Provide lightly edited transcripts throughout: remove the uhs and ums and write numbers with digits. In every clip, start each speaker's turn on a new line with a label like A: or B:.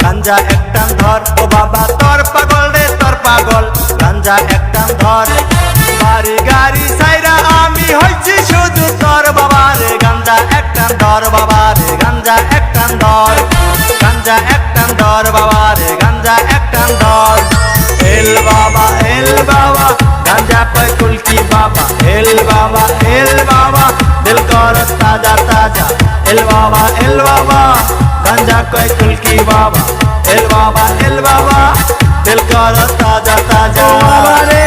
A: গাঞ্জা একটান ধর, ও বাবা তোর পাগল রে তোর পাগল, গাঞ্জা একটান ধর। বাড়ি গাড়ি সাইরা আমি হইছি শুধু তোর বাবা রে, গাঞ্জা একটান ধর বাবা রে, গাঞ্জা একটান ধর, গাঞ্জা একটান ধর বাবা রে, গাঞ্জা একটান ধর। এল বাবা গাঞ্জা পায় কুলকি বাবা, এল বাবা দিল কর তাজা তাজা, এল বাবা গাঞ্জা কয় কুলকি বাবা, এল বাবা দিল কর তাজা তাজা রে।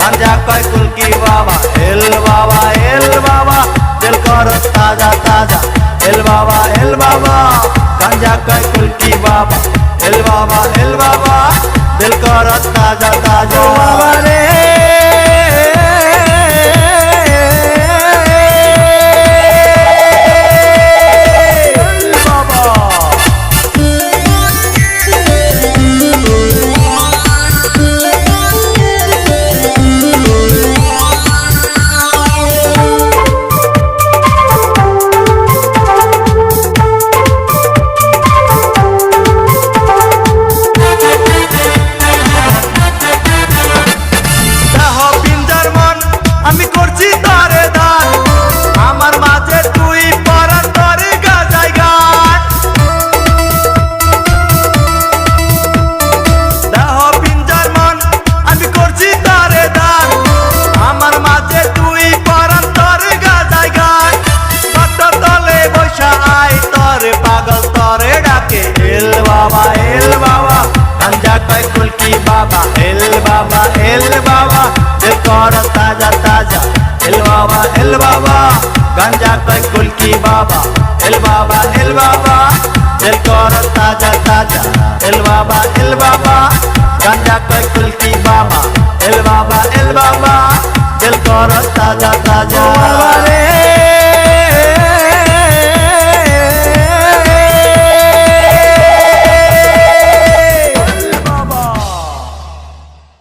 A: गांजा कय कुलकी बाबा, एल बाबा दिल कर ताजा ताजा, एल बाबा गांजा कय कुलकी बाबा, एल बाबा दिल कर ताजा ताजा रे। गांजा कय कुलकी बाबा, एल बाबा दिल कर ताजा ताजा, एल बाबा गांजा कय कुलकी बाबा, एल बाबा दिल कर ताजा ताजा, एल बाबा गांजा कय कुलकी बाबा, एल बाबा दिल कर ताजा ताजा।